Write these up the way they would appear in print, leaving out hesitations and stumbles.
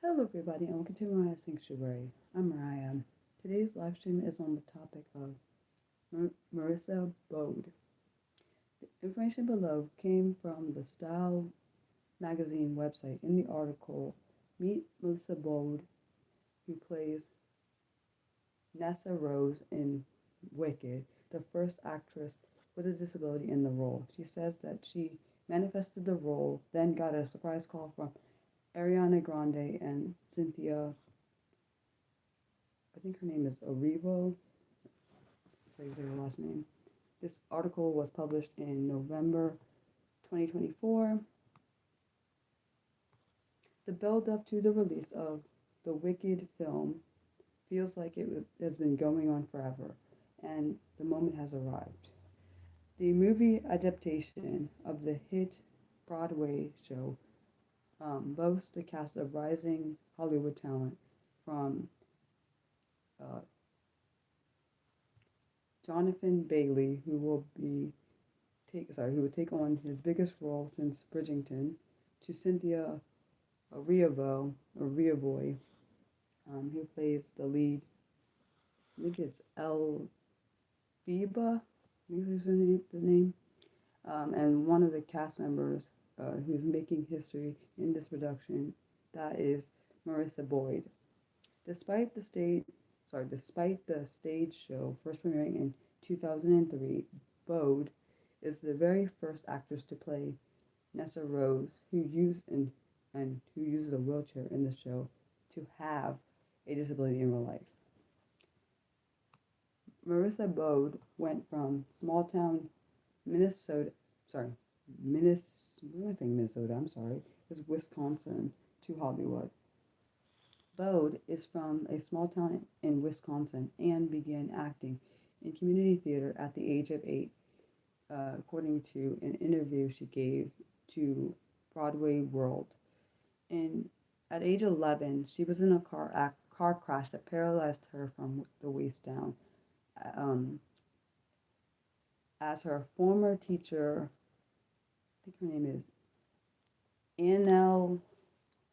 Hello everybody and welcome to my sanctuary. I'm Mariah. Today's live stream is on the topic of Marissa Bode. The information below came from the Style magazine website. In the article, meet Marissa Bode, who plays Nessarose in Wicked, the first actress with a disability in the role. She says that she manifested the role, then got a surprise call from Ariana Grande and Cynthia, I think her name is Arrivo, say her last name. This article was published in November 2024. The build up to the release of the Wicked film feels like has been going on forever, and the moment has arrived. The movie adaptation of the hit Broadway show boasts a cast of rising Hollywood talent from uh, Jonathan Bailey, who will take on his biggest role since Bridgerton, to Cynthia Riavoy, who plays the lead. I think it's El Fiba, I think is the name, and one of the cast members who's making history in this production, that is Marissa Bode. Despite the stage show first premiering in 2003, Bode is the very first actress to play Nessarose, who uses a wheelchair in the show, to have a disability in real life. Marissa Bode went from small town Minnesota, it's Wisconsin, to Hollywood. Bode is from a small town in Wisconsin and began acting in community theater at the age of 8, according to an interview she gave to Broadway World. At age 11, she was in a car crash that paralyzed her from the waist down. As her former teacher, I think her name is Annelle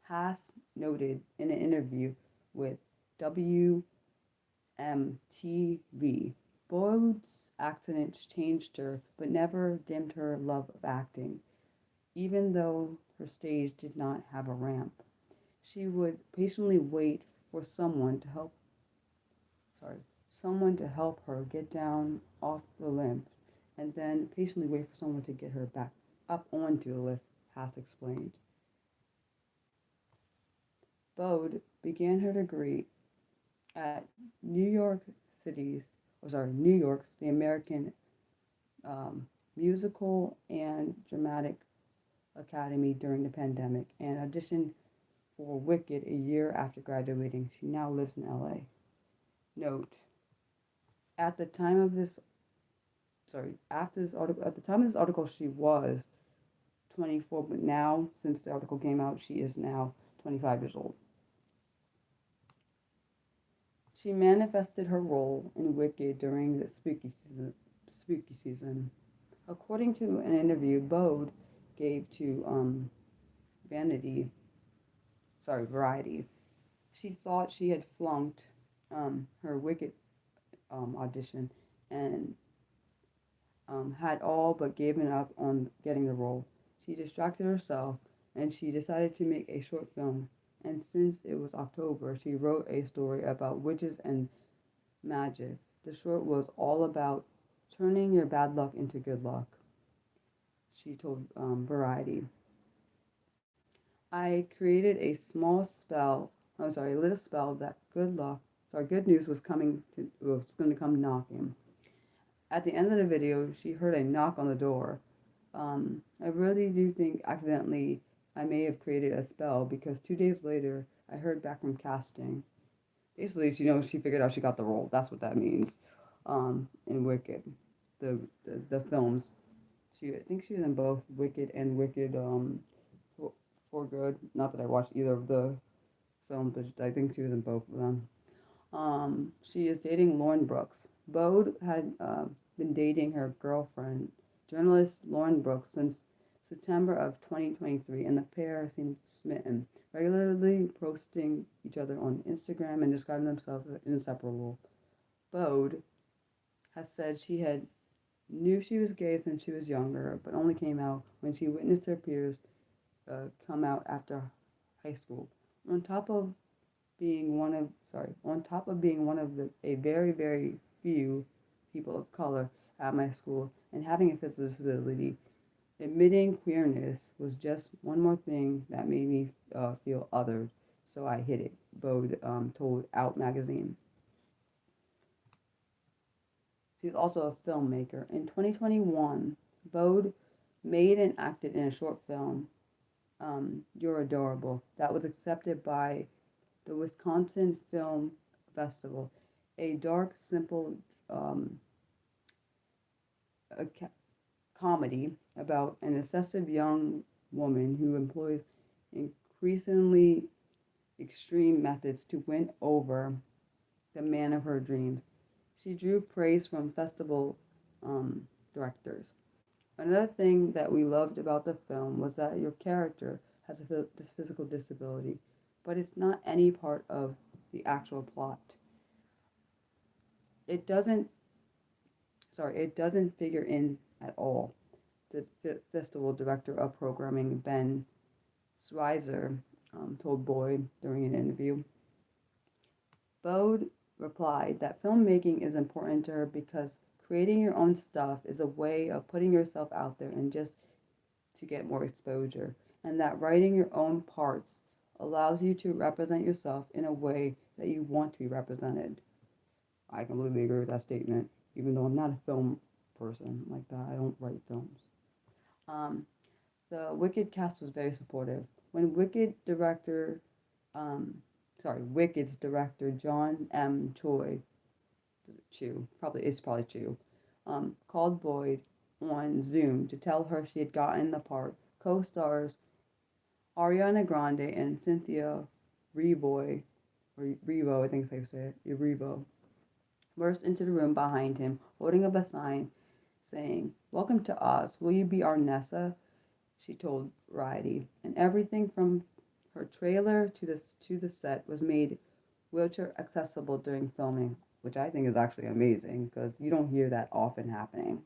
Haas, noted in an interview with WMTV, Bode's accident changed her but never dimmed her love of acting. Even though her stage did not have a ramp, she would patiently wait for someone to help her get down off the lift, and then patiently wait for someone to get her back up onto the lift, Haas explained. Bode began her degree at New York's the American Musical and Dramatic Academy during the pandemic, and auditioned for Wicked a year after graduating. She now lives in LA. Note: At the time of this, at the time of this article, she was 24, but now, since the article came out, she is now 25 years old. She manifested her role in Wicked during the spooky season. According to an interview Bode gave to Variety, she thought she had flunked her Wicked audition and had all but given up on getting the role. She distracted herself and she decided to make a short film. And since it was October, she wrote a story about witches and magic. The short was all about turning your bad luck into good luck, she told Variety. I created a little spell that good news was going to come knocking. At the end of the video, she heard a knock on the door. I really do think accidentally I may have created a spell, because 2 days later I heard back from casting. Basically, she figured out she got the role. That's what that means. In Wicked, the films. I think she was in both Wicked and Wicked for Good. Not that I watched either of the films, but I think she was in both of them. She is dating Lauren Brooks. Bode had been dating her girlfriend, journalist Lauren Brooks, since September of 2023, and the pair seemed smitten. regularly posting each other on Instagram and describing themselves as inseparable. Bode has said she had knew she was gay since she was younger, but only came out when she witnessed her peers come out after high school. On top of being one of a very few people of color at my school and having a physical disability, admitting queerness was just one more thing that made me feel othered, so I hid it, Bode told Out magazine. She's also a filmmaker. In 2021, Bode made and acted in a short film, You're Adorable, that was accepted by the Wisconsin Film Festival. A dark, simple a comedy about an obsessive young woman who employs increasingly extreme methods to win over the man of her dreams. She drew praise from festival directors. Another thing that we loved about the film was that your character has this physical disability, but it's not any part of the actual plot. It doesn't, it doesn't figure in at all. The festival director of programming, Ben Schweizer, told Boyd during an interview. Bode replied that filmmaking is important to her because creating your own stuff is a way of putting yourself out there and just to get more exposure, and that writing your own parts allows you to represent yourself in a way that you want to be represented. I completely agree with that statement, even though I'm not a film person like that. I don't write films. The Wicked cast was very supportive. When Wicked's director John M. Chu, probably Chu, called Boyd on Zoom to tell her she had gotten the part. Co-stars Ariana Grande and Cynthia Erivo, I think is how you say it, Erivo, burst into the room behind him, holding up a sign saying, "Welcome to Oz. Will you be our Nessa?" She told Variety. And everything from her trailer to the set was made wheelchair accessible during filming, which I think is actually amazing because you don't hear that often happening.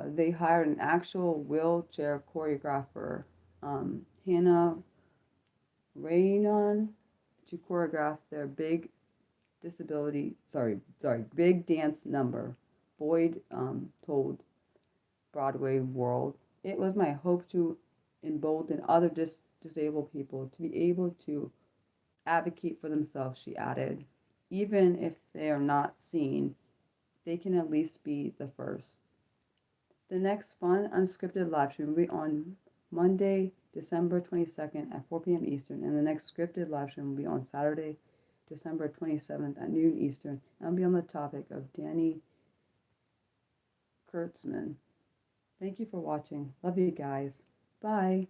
They hired an actual wheelchair choreographer, Hannah Raynon, to choreograph their big dance number. Boyd told Broadway World, "It was my hope to embolden other disabled people to be able to advocate for themselves," she added. "Even if they are not seen, they can at least be the first." The next fun, unscripted live stream will be on Monday, December 22nd at 4 p.m. Eastern, and the next scripted live stream will be on Saturday, December 27th at noon Eastern, and will be on the topic of Danny Kurtzman. Thank you for watching. Love you guys. Bye.